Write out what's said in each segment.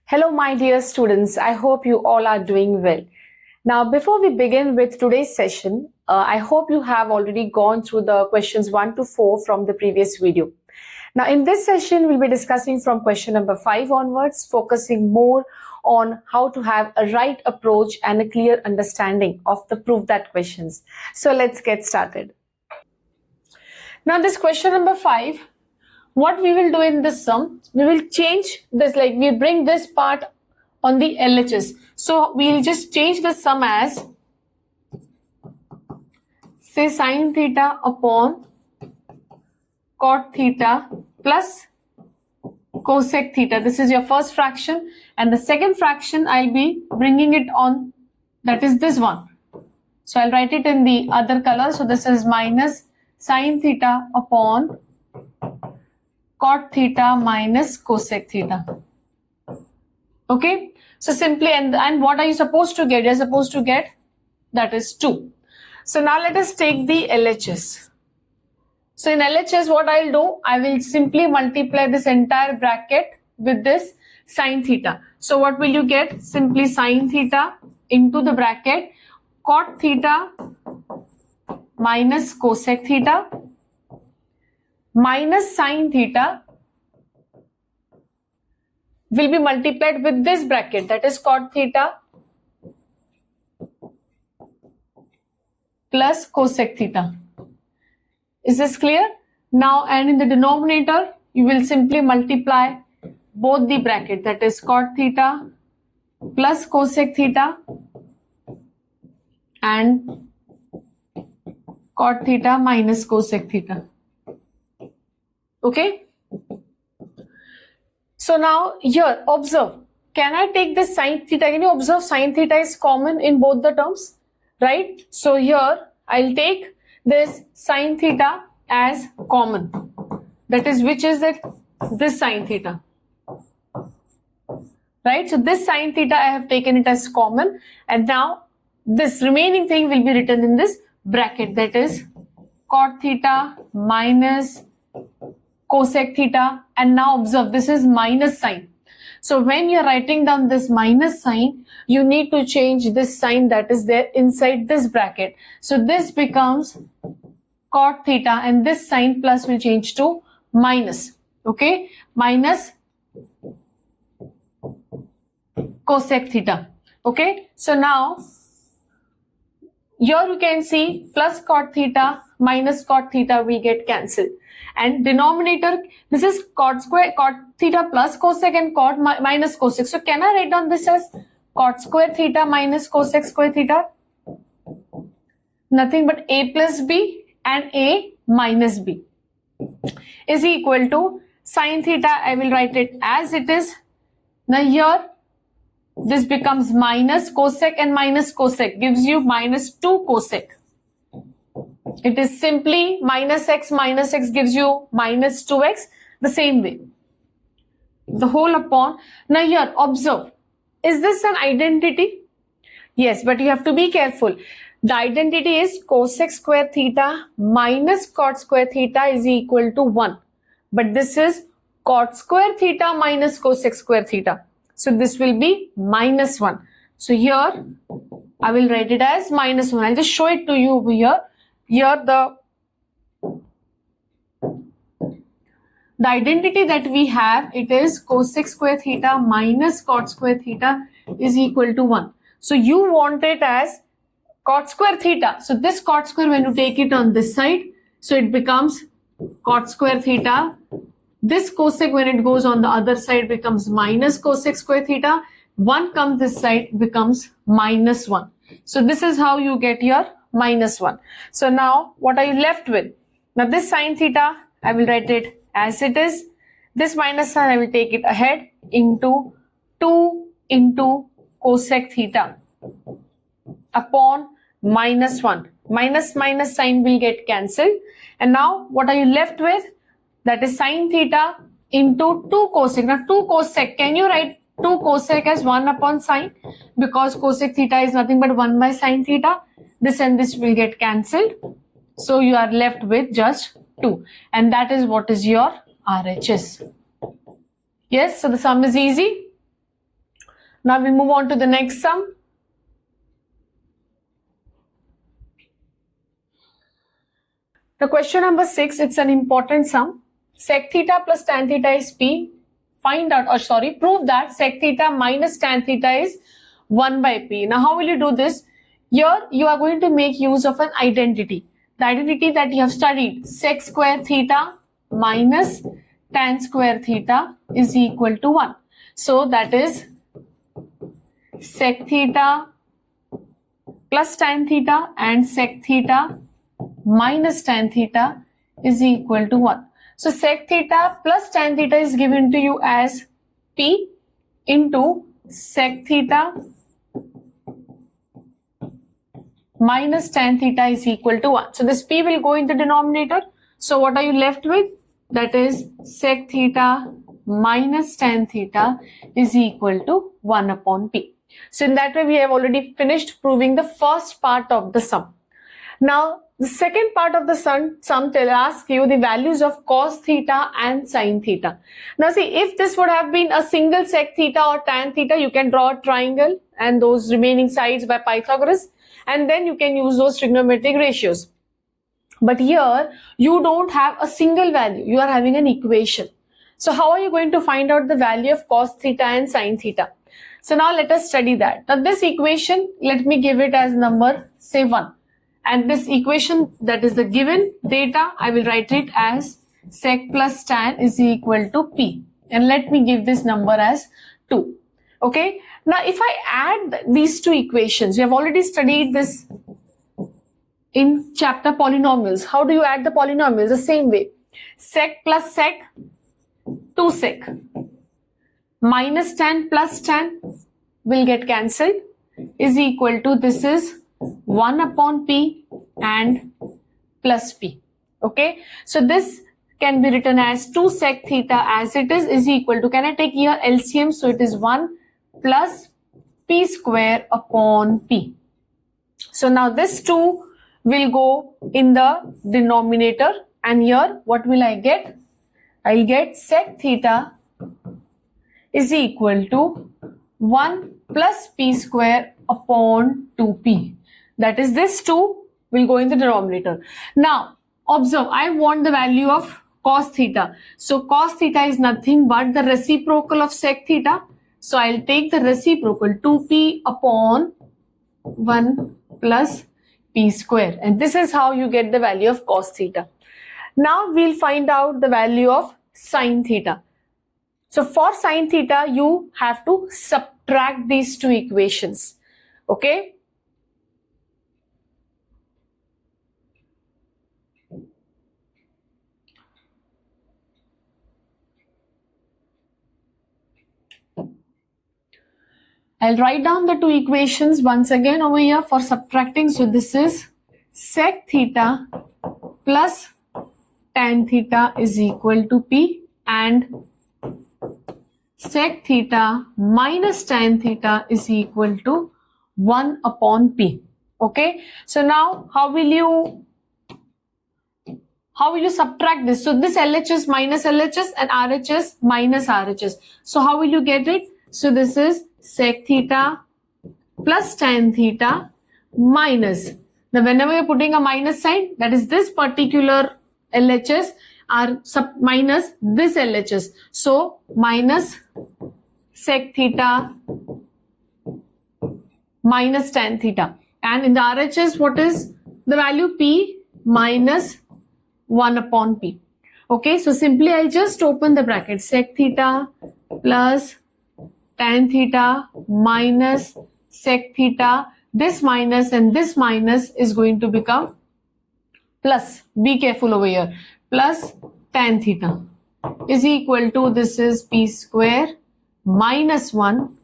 Hello, my dear students. I hope you all are doing well. Now, before we begin with today's session, I hope you have already gone through the questions 1 to 4 from the previous video. Now, in this session, we'll be discussing from question number 5 onwards, focusing more on how to have a right approach and a clear understanding of the proof that questions. So let's get started. Now, this question number 5, what we will do in this sum, we will change this, like we bring this part on the LHS. So we'll just change the sum as, say, sine theta upon cot theta plus cosec theta. This is your first fraction, and the second fraction I'll be bringing it on, that is this one. So I'll write it in the other color. So this is minus sine theta upon cot theta minus cosec theta. Okay, so simply, and what are you supposed to get? You're supposed to get, that is 2. So now let us take the LHS. So in LHS, what I'll do, I will simply multiply this entire bracket with this sine theta. So what will you get? Simply sine theta into the bracket cot theta minus cosec theta minus sine theta will be multiplied with this bracket, that is cot theta plus cosec theta. Is this clear? Now, and in the denominator, you will simply multiply both the bracket, that is cot theta plus cosec theta and cot theta minus cosec theta. Okay. So now here, observe. Can I take this sine theta? Can you observe sine theta is common in both the terms, right? So here, I'll take this sine theta as common. That is, which is that? This sine theta. Right? So this sine theta, I have taken it as common. And now this remaining thing will be written in this bracket. That is cot theta minus cosec theta. And now observe, this is minus sign. So when you're writing down this minus sign, you need to change this sign that is there inside this bracket. So this becomes cot theta, and this sign plus will change to minus. Okay, minus cosec theta. Okay, so now here you can see plus cot theta minus cot theta will get cancelled. And denominator, this is cot square, cot theta plus cosec and cot minus cosec. So can I write down this as cot square theta minus cosec square theta? Nothing but a plus b and a minus b is equal to sine theta. I will write it as it is. Now here, this becomes minus cosec, and minus cosec gives you minus 2 cosec. It is simply minus x gives you minus 2x, the same way. The whole upon. Now here, observe. Is this an identity? Yes, but you have to be careful. The identity is cosec square theta minus cot square theta is equal to 1. But this is cot square theta minus cosec square theta. So this will be minus 1. So here, I will write it as minus 1. I'll just show it to you over here. Here the identity that we have, it is cosec square theta minus cot square theta is equal to 1. So you want it as cot square theta. So this cot square, when you take it on this side, so it becomes cot square theta. This cosec, when it goes on the other side, becomes minus cosec square theta. 1 comes this side, becomes minus 1. So this is how you get your minus 1. So now what are you left with? Now this sine theta, I will write it as it is. This minus sign, I will take it ahead into 2 into cosec theta upon minus 1. Minus sign will get cancelled. And now what are you left with? That is sine theta into 2 cosec. Now 2 cosec, can you write 2 cosec as 1 upon sine? Because cosec theta is nothing but 1 by sine theta. This and this will get cancelled. So you are left with just 2. And that is what is your RHS. Yes, so the sum is easy. Now we'll move on to the next sum. The question number 6, it's an important sum. Sec theta plus tan theta is P. Prove that sec theta minus tan theta is 1 by P. Now how will you do this? Here you are going to make use of an identity. The identity that you have studied, sec square theta minus tan square theta is equal to 1. So that is sec theta plus tan theta and sec theta minus tan theta is equal to 1. So sec theta plus tan theta is given to you as P into sec theta minus tan theta is equal to 1. So this P will go in the denominator. So what are you left with? That is sec theta minus tan theta is equal to 1 upon P. So in that way we have already finished proving the first part of the sum. Now the second part of the sum will ask you the values of cos theta and sin theta. Now see, if this would have been a single sec theta or tan theta, you can draw a triangle and those remaining sides by Pythagoras, and then you can use those trigonometric ratios. But here you don't have a single value, you are having an equation. So how are you going to find out the value of cos theta and sin theta? So now let us study that. Now this equation, let me give it as number say 1. And this equation, that is the given data, I will write it as sec plus tan is equal to P. And let me give this number as 2. Okay. Now if I add these two equations, we have already studied this in chapter polynomials. How do you add the polynomials? The same way. Sec plus sec, 2 sec. Minus tan plus tan will get cancelled is equal to, this is 1 upon P and plus P. Okay. So this can be written as 2 sec theta as it is equal to, can I take here LCM? So it is 1 plus P square upon P. So now this 2 will go in the denominator, and here what will I get? I'll get sec theta is equal to 1 plus P square upon 2P. That is, this 2 will go in the denominator. Now observe, I want the value of cos theta. So cos theta is nothing but the reciprocal of sec theta. So I'll take the reciprocal, 2P upon 1 plus P square. And this is how you get the value of cos theta. Now we'll find out the value of sin theta. So for sin theta, you have to subtract these two equations. Okay. I'll write down the two equations once again over here for subtracting. So this is sec theta plus tan theta is equal to P, and sec theta minus tan theta is equal to 1 upon P. Okay. So now how will you subtract this? So this LHS minus LHS and RHS minus RHS. So how will you get it? So this is sec theta plus tan theta minus. Now whenever you're putting a minus sign, that is this particular LHS are minus this LHS. So minus sec theta minus tan theta. And in the RHS, what is the value? P minus 1 upon P. Okay, so simply I'll just open the bracket. Sec theta plus tan theta minus sec theta. This minus and this minus is going to become plus. Be careful over here. Plus tan theta is equal to, this is P square minus 1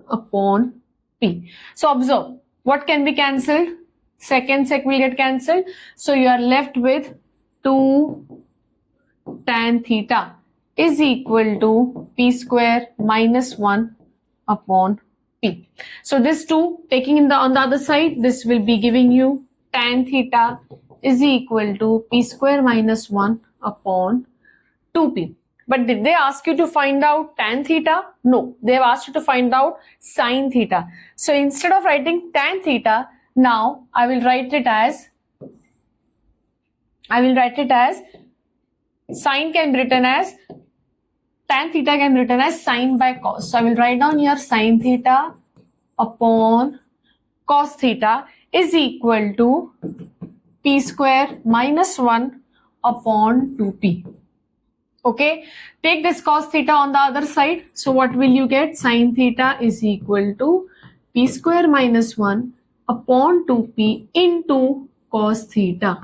upon P. So observe, what can be cancelled? Sec and sec will get cancelled. So you are left with 2 tan theta is equal to P square minus 1 upon P. So this 2 taking on the other side, this will be giving you tan theta is equal to P square minus 1 upon 2P. But did they ask you to find out tan theta? No, they have asked you to find out sin theta. So instead of writing tan theta, now I will write it as sin can be written as tan theta can be written as sin by cos. So I will write down here sin theta upon cos theta is equal to p square minus 1 upon 2p. Okay, take this cos theta on the other side. So what will you get? Sin theta is equal to p square minus 1 upon 2p into cos theta.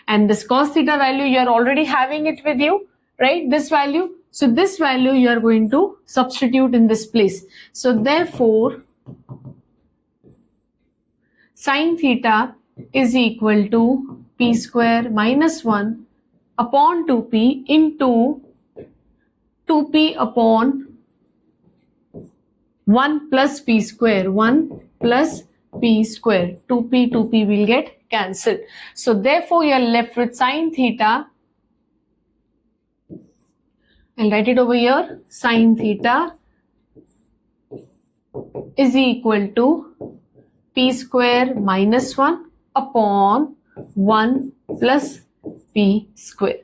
And this cos theta value, you are already having it with you, right? This value. So this value you are going to substitute in this place. So therefore, sin theta is equal to p square minus 1 upon 2p into 2p upon 1 plus p square. 1 plus p square. 2p will get cancelled. So therefore, you are left with sin theta. I'll write it over here. Sin theta is equal to p square minus 1 upon 1 plus p square.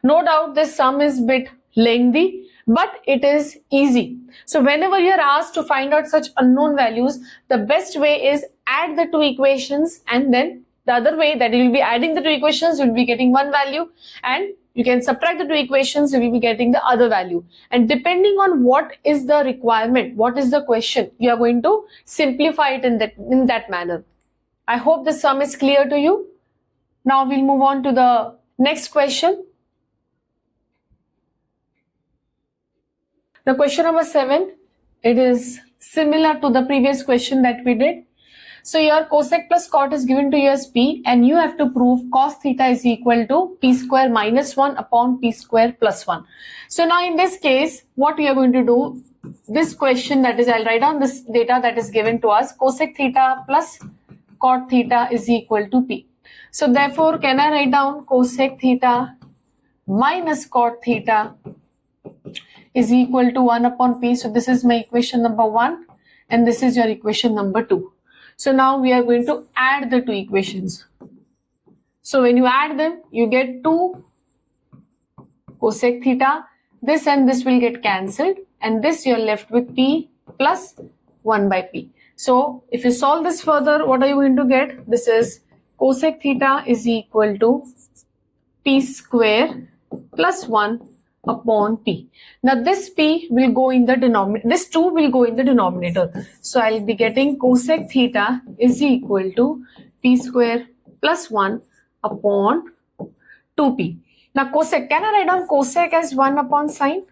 No doubt this sum is bit lengthy, but it is easy. So whenever you are asked to find out such unknown values, the best way is add the two equations, and then the other way that you will be adding the two equations, you will be getting one value, and you can subtract the two equations, you will be getting the other value. And depending on what is the requirement, what is the question, you are going to simplify it in that manner. I hope the sum is clear to you. Now we'll move on to the next question. The question number 7, it is similar to the previous question that we did. So your cosec plus cot is given to you as p, and you have to prove cos theta is equal to p square minus 1 upon p square plus 1. So now in this case, what we are going to do, this question, that is, I'll write down this data that is given to us, cosec theta plus cot theta is equal to p. So therefore, can I write down cosec theta minus cot theta is equal to 1 upon p. So this is my equation number 1, and this is your equation number 2. So now we are going to add the two equations. So when you add them, you get 2 cosec theta. This and this will get cancelled, and this you are left with p plus 1 by p. So if you solve this further, what are you going to get? This is cosec theta is equal to p square plus 1 upon p. Now this p will go in the denominator, this 2 will go in the denominator. So I'll be getting cosec theta is equal to p square plus 1 upon 2p. Now cosec, can I write down cosec as 1 upon sine?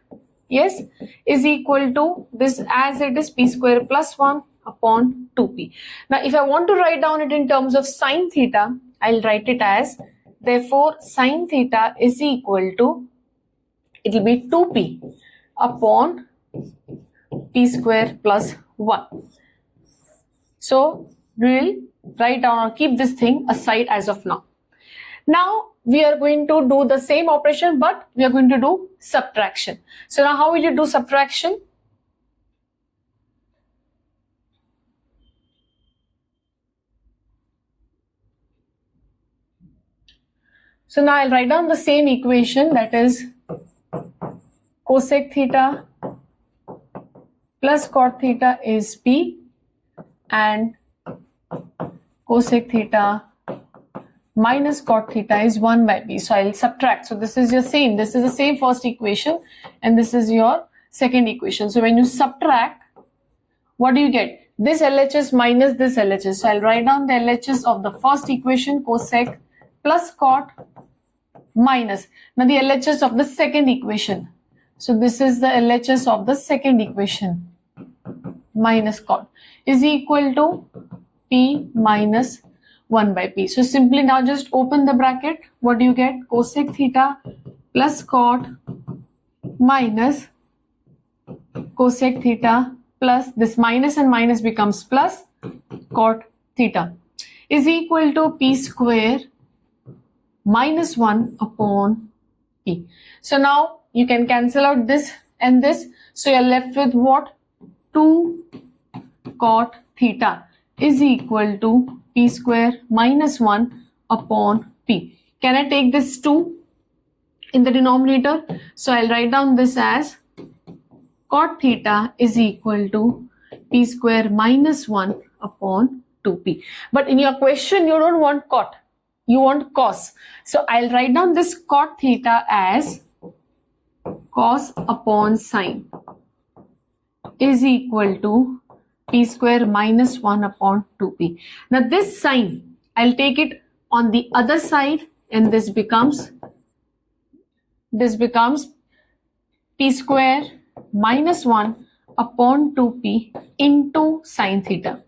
Yes, is equal to this as it is p square plus 1 upon 2p. Now if I want to write down it in terms of sine theta, I'll write it as, therefore sine theta is equal to, it will be 2p upon p square plus 1. So we will write down or keep this thing aside as of now. Now we are going to do the same operation, but we are going to do subtraction. So now how will you do subtraction? So now I'll write down the same equation, that is cosec theta plus cot theta is p, and cosec theta minus cot theta is 1 by p. So I'll subtract. So this is your same. This is the same first equation, and this is your second equation. So when you subtract, what do you get? This LHS minus this LHS. So I'll write down the LHS of the first equation, cosec plus cot minus. Now the LHS of the second equation. So this is the LHS of the second equation, minus cot, is equal to p minus 1 by p. So simply now just open the bracket. What do you get? Cosec theta plus cot minus cosec theta plus this minus and minus becomes plus cot theta is equal to p square minus 1 upon p. So now you can cancel out this and this. So you're left with what? 2 cot theta is equal to p square minus 1 upon p. Can I take this 2 in the denominator? So I'll write down this as cot theta is equal to p square minus 1 upon 2p. But in your question, you don't want cot, you want cos. So I'll write down this cot theta as cos upon sine is equal to p square minus 1 upon 2p. Now this sine, I'll take it on the other side, and this becomes p square minus 1 upon 2p into sine theta.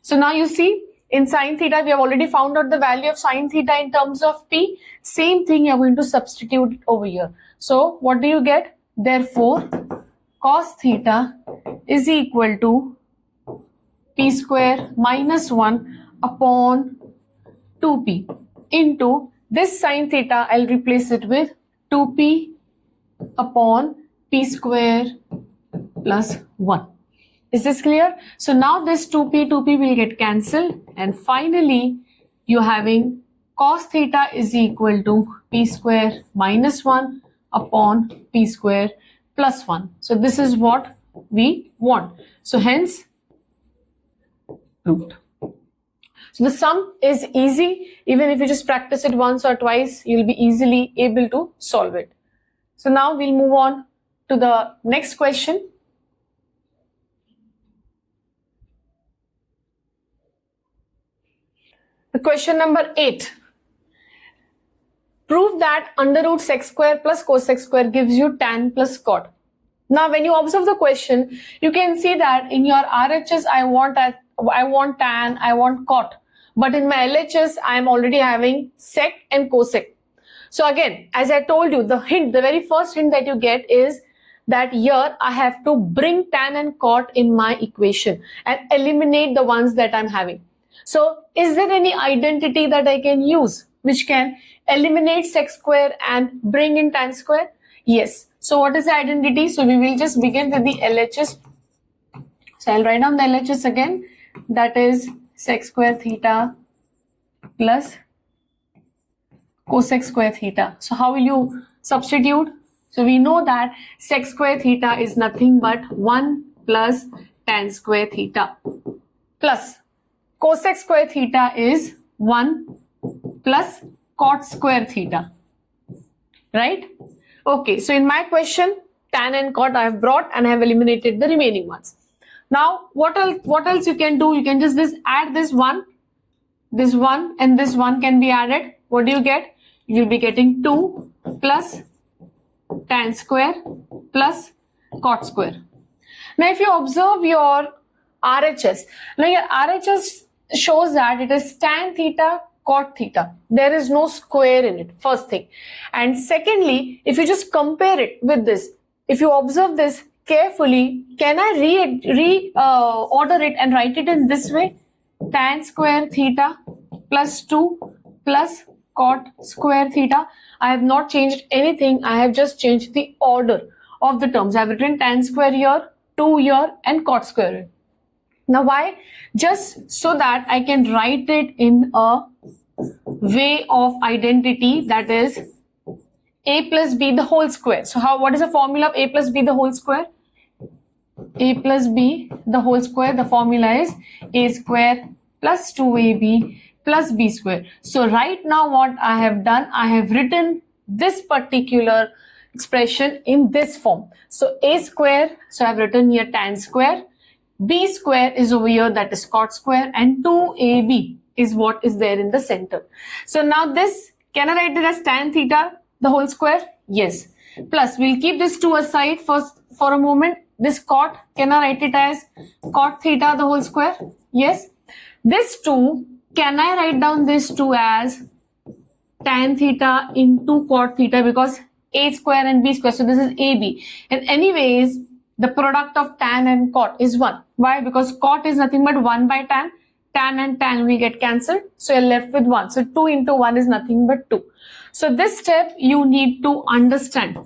So now you see, in sine theta, we have already found out the value of sine theta in terms of p. Same thing you're going to substitute it over here. So what do you get? Therefore, cos theta is equal to p square minus 1 upon 2p into this sine theta. I'll replace it with 2p upon p square plus 1. Is this clear? So now this 2p will get cancelled, and finally you're having cos theta is equal to p square minus 1 upon p square plus 1. So this is what we want. So hence proved. So the sum is easy. Even if you just practice it once or twice, you'll be easily able to solve it. So now we'll move on to the next question. The question number 8. Prove that under root sec square plus cosec square gives you tan plus cot. Now when you observe the question, you can see that in your RHS I want tan, I want cot. But in my LHS, I am already having sec and cosec. So again, as I told you, the very first hint that you get is that here I have to bring tan and cot in my equation and eliminate the ones that I'm having. So is there any identity that I can use which can eliminate sec square and bring in tan square? Yes. So what is the identity? So we will just begin with the LHS. So I'll write down the LHS again. That is sec square theta plus cosec square theta. So how will you substitute? So we know that sec square theta is nothing but 1 plus tan square theta plus cosec square theta is 1 plus cot square theta, right? Okay, so in my question, tan and cot I have brought and I have eliminated the remaining ones. Now, what else you can do? You can just add this one and this one can be added. What do you get? You'll be getting 2 plus tan square plus cot square. Now, if you observe your RHS, now your RHS shows that it is tan theta, cot theta. There is no square in it, first thing. And secondly, if you just compare it with this, if you observe this carefully, can I order it and write it in this way? Tan square theta plus 2 plus cot square theta. I have not changed anything. I have just changed the order of the terms. I have written tan square here, 2 here, and cot square here. Now why? Just so that I can write it in a way of identity, that is a plus b the whole square. So what is the formula of a plus b the whole square? A plus b the whole square, the formula is a square plus 2ab plus b square. So right now what I have done, I have written this particular expression in this form. So a square, so I have written here tan square, b square is over here, that is cot square, and 2ab is what is there in the center. So now this, can I write it as tan theta the whole square? Yes. Plus, we'll keep this 2 aside for a moment. This cot, can I write it as cot theta the whole square? Yes. This 2, can I write down this 2 as tan theta into cot theta, because a square and b square, so this is ab. And anyways, the product of tan and cot is 1. Why? Because cot is nothing but 1 by tan. Tan and tan will get cancelled. So you're left with 1. So 2 into 1 is nothing but 2. So this step you need to understand.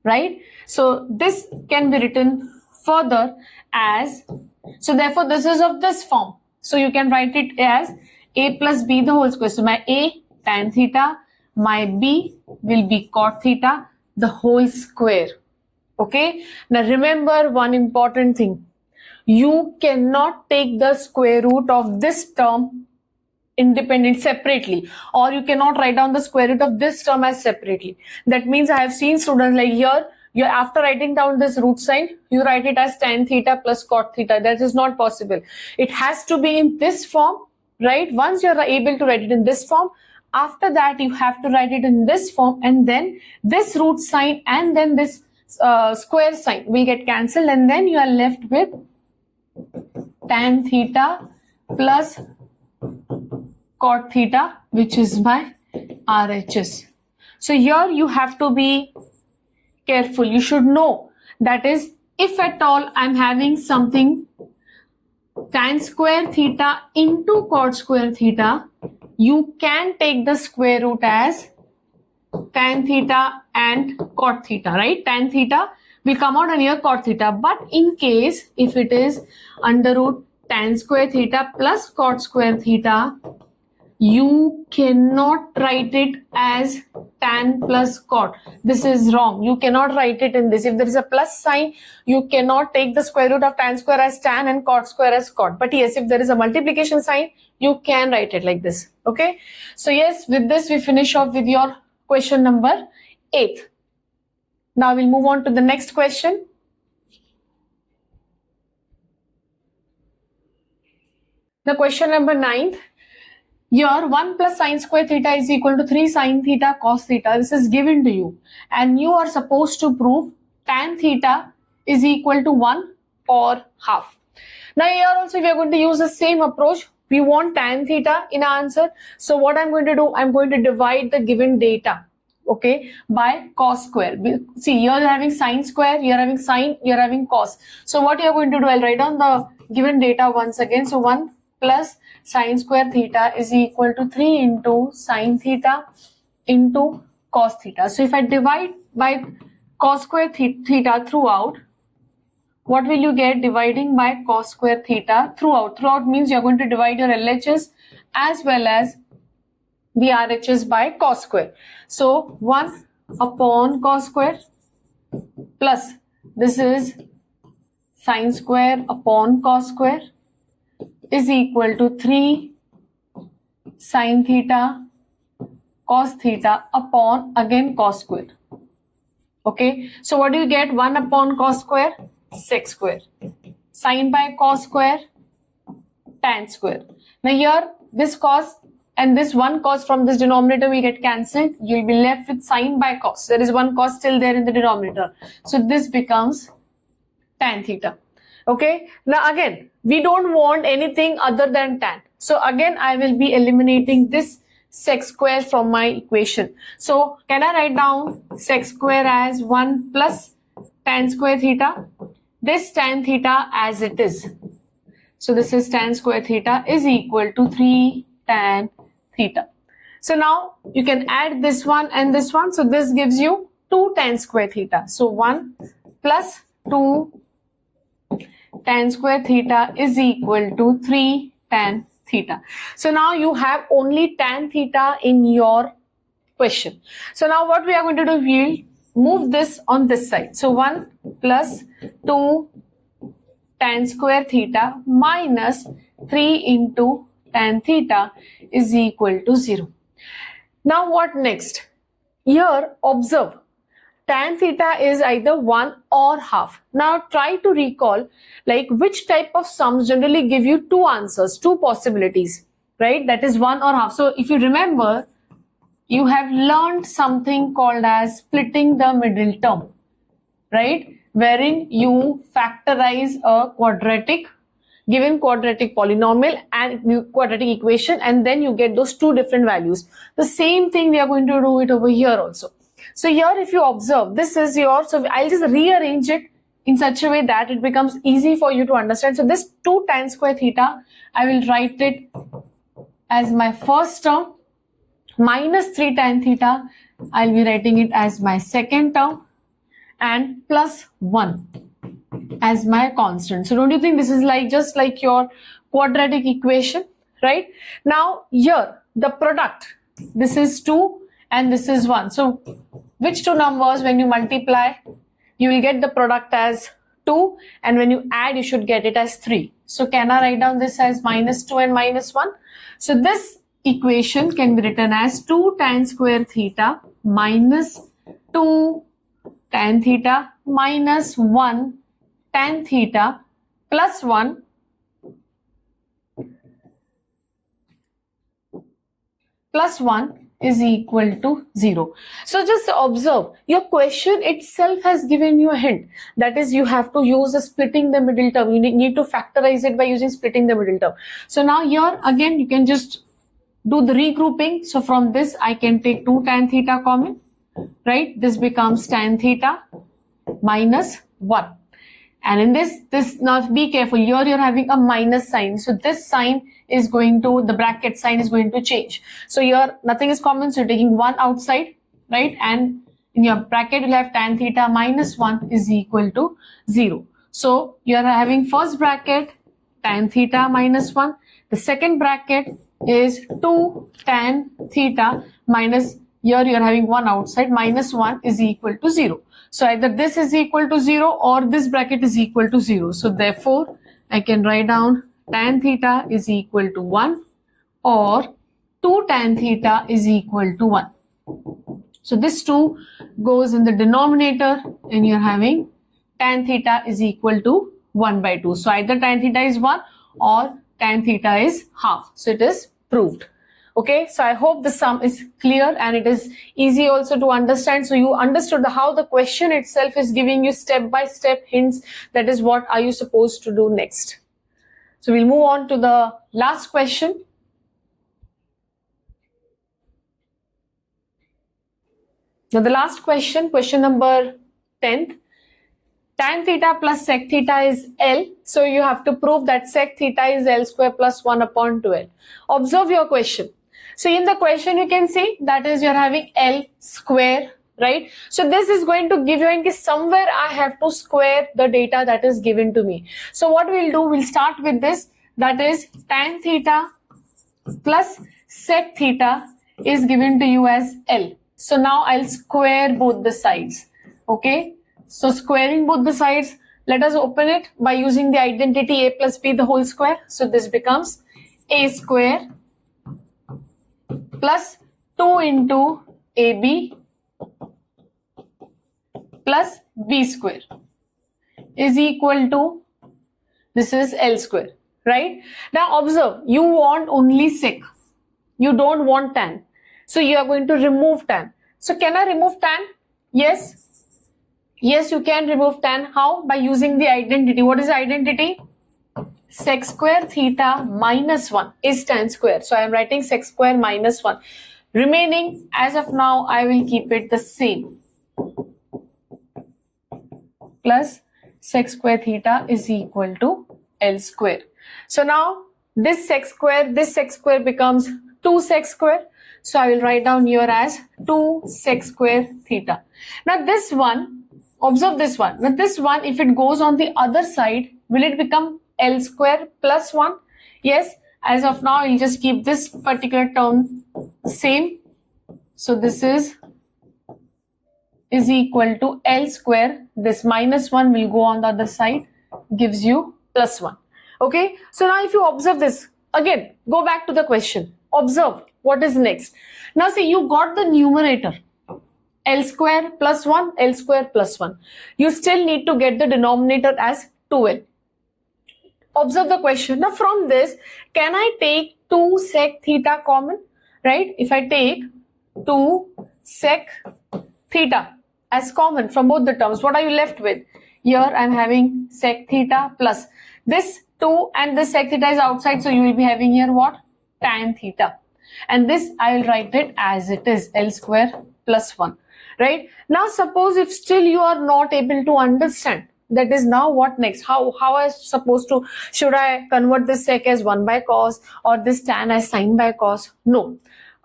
right? So this can be written further as, so therefore this is of this form. So you can write it as a plus b the whole square. So my a tan theta, my b will be cot theta, the whole square. Okay. Now remember one important thing. You cannot take the square root of this term independent separately, or you cannot write down the square root of this term as separately. That means I have seen students like here, you after writing down this root sign, you write it as tan theta plus cot theta. That is not possible. It has to be in this form, right? Once you are able to write it in this form, after that you have to write it in this form, and then this root sign and then this square sign will get cancelled, and then you are left with tan theta plus cot theta, which is my RHS. So here you have to be careful. You should know that is, if at all I'm having something tan square theta into cot square theta, you can take the square root as tan theta and cot theta, right? Tan theta will come out and here cot theta. But in case if it is under root tan square theta plus cot square theta, you cannot write it as tan plus cot. This is wrong. You cannot write it in this. If there is a plus sign, you cannot take the square root of tan square as tan and cot square as cot. But yes, if there is a multiplication sign, you can write it like this. Okay. So yes, with this we finish off with your question number 8. Now we'll move on to the next question. The question number 9. Here 1 plus sine square theta is equal to 3 sine theta cos theta. This is given to you, and you are supposed to prove tan theta is equal to 1 or half. Now here also we are going to use the same approach. We want tan theta in our answer. So what I'm going to do, I'm going to divide the given data, okay, by cos square. See, here you're having sine square, you're having sine, you're having cos. So what you're going to do, I'll write down the given data once again. So 1 plus sine square theta is equal to 3 into sine theta into cos theta. So if I divide by cos square theta throughout, what will you get dividing by cos square theta throughout? Throughout means you're going to divide your LHS as well as the RHS by cos square. So 1 upon cos square plus this is sine square upon cos square is equal to 3 sine theta cos theta upon again cos square. Okay, so what do you get? 1 upon cos square, sec square. Sine by cos square, tan square. Now here this cos and this one cos from this denominator will get cancelled. You will be left with sine by cos. There is one cos still there in the denominator. So this becomes tan theta. Okay, now again we don't want anything other than tan. So again I will be eliminating this sec square from my equation. So can I write down sec square as 1 plus tan square theta? This tan theta as it is. So this is tan square theta is equal to 3 tan theta. So now you can add this one and this one. So this gives you 2 tan square theta. So 1 plus 2 tan square theta is equal to 3 tan theta. So now you have only tan theta in your question. So now what we are going to do, we'll move this on this side. So 1 plus 2 tan square theta minus 3 into tan theta is equal to 0. Now what next? Here observe, tan theta is either 1 or half. Now try to recall like which type of sums generally give you 2 answers, 2 possibilities, right? That is 1 or half. So if you remember, you have learned something called as splitting the middle term, right? Wherein you factorize a given quadratic polynomial and quadratic equation, and then you get those 2 different values. The same thing we are going to do it over here also. So here if you observe, this is your, so I'll just rearrange it in such a way that it becomes easy for you to understand. So this 2 tan square theta, I will write it as my first term, minus 3 tan theta, I'll be writing it as my second term, and plus 1 as my constant. So don't you think this is like just like your quadratic equation, right? Now here the product, this is 2 and this is 1. So which two numbers when you multiply, you will get the product as 2, and when you add, you should get it as 3. So can I write down this as minus 2 and minus 1? So this equation can be written as 2 tan square theta minus 2 tan theta minus 1 tan theta plus 1 is equal to 0. So just observe, your question itself has given you a hint. That is, you have to use a splitting the middle term. You need to factorize it by using splitting the middle term. So now here again, you can just do the regrouping. So from this, I can take 2 tan theta common, right? This becomes tan theta minus 1. And in this now be careful, here you're having a minus sign. So this sign is going to, the bracket sign is going to change. So here nothing is common, so you're taking 1 outside, right? And in your bracket, you'll have tan theta minus 1 is equal to 0. So you're having first bracket, tan theta minus 1. The second bracket is 2 tan theta minus, here you're having 1 outside, minus 1 is equal to 0. So either this is equal to 0 or this bracket is equal to 0. So therefore, I can write down tan theta is equal to 1 or 2 tan theta is equal to 1. So this 2 goes in the denominator and you're having tan theta is equal to 1 by 2. So either tan theta is 1 or tan theta is half. So it is proved. Okay, so I hope the sum is clear and it is easy also to understand. So you understood how the question itself is giving you step-by-step hints. That is what are you supposed to do next. So we'll move on to the last question. Now the last question, question number 10th. Tan theta plus sec theta is L. So you have to prove that sec theta is L square plus 1 upon 12. Observe your question. So in the question you can see that is you're having L square, right? So this is going to give you in case somewhere I have to square the data that is given to me. So what we'll do, we'll start with this, that is tan theta plus sec theta is given to you as L. So now I'll square both the sides. Okay, so squaring both the sides, let us open it by using the identity a plus b the whole square. So this becomes a square plus 2 into ab plus b square is equal to, this is L square, right? Now observe, you want only sec, you don't want tan. So you are going to remove tan. So can I remove tan? Yes. Yes, you can remove tan. How? By using the identity. What is the identity? Sec square theta minus 1 is tan square. So I am writing sec square minus 1. Remaining, as of now, I will keep it the same. Plus sec square theta is equal to L square. So now this sec square becomes 2 sec square. So I will write down here as 2 sec square theta. Now this one, observe this one. Now this one, if it goes on the other side, will it become L square plus 1? Yes, as of now, I'll just keep this particular term same. So this is equal to L square. This minus 1 will go on the other side, gives you plus 1. Okay, so now if you observe this, again, go back to the question. Observe what is next. Now see, you got the numerator. L square plus 1, L square plus 1. You still need to get the denominator as 2L. Observe the question. Now from this, can I take 2 sec theta common? Right? If I take 2 sec theta as common from both the terms, what are you left with? Here I am having sec theta plus this 2 and this sec theta is outside. So you will be having here what? Tan theta. And this I will write it as it is, L square plus 1. Right? Now suppose if still you are not able to understand, that is now what next? How I supposed to, should I convert this sec as 1 by cos or this tan as sin by cos? No.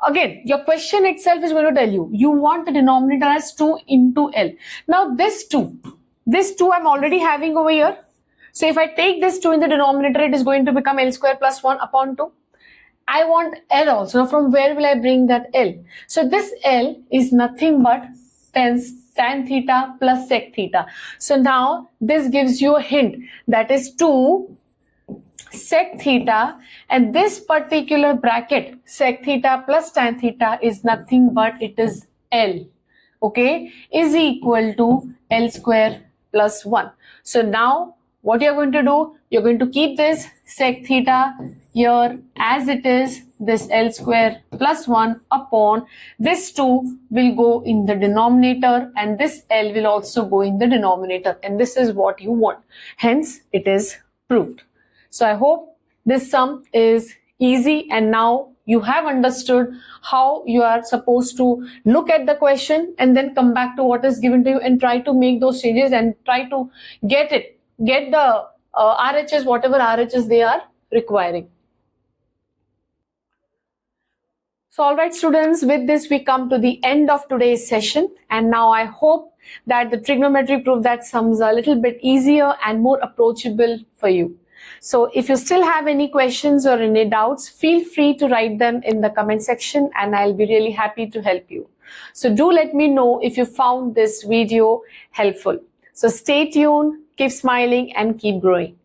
Again, your question itself is going to tell you, you want the denominator as 2 into L. Now this 2 I'm already having over here. So if I take this 2 in the denominator, it is going to become L square plus 1 upon 2. I want L also. Now from where will I bring that L? So this L is nothing but tan theta plus sec theta. So now this gives you a hint, that is 2 sec theta, and this particular bracket sec theta plus tan theta is nothing but it is L, okay, is equal to L square plus 1. So now what you're going to do, you're going to keep this sec theta here as it is, this L square plus 1 upon this 2 will go in the denominator and this L will also go in the denominator, and this is what you want. Hence it is proved. So I hope this sum is easy and now you have understood how you are supposed to look at the question and then come back to what is given to you and try to make those changes and try to get the RHS, whatever RHS they are requiring. So alright students, with this we come to the end of today's session, and now I hope that the trigonometry proof that sums are a little bit easier and more approachable for you. So if you still have any questions or any doubts, feel free to write them in the comment section and I'll be really happy to help you. So do let me know if you found this video helpful. So stay tuned, keep smiling and keep growing.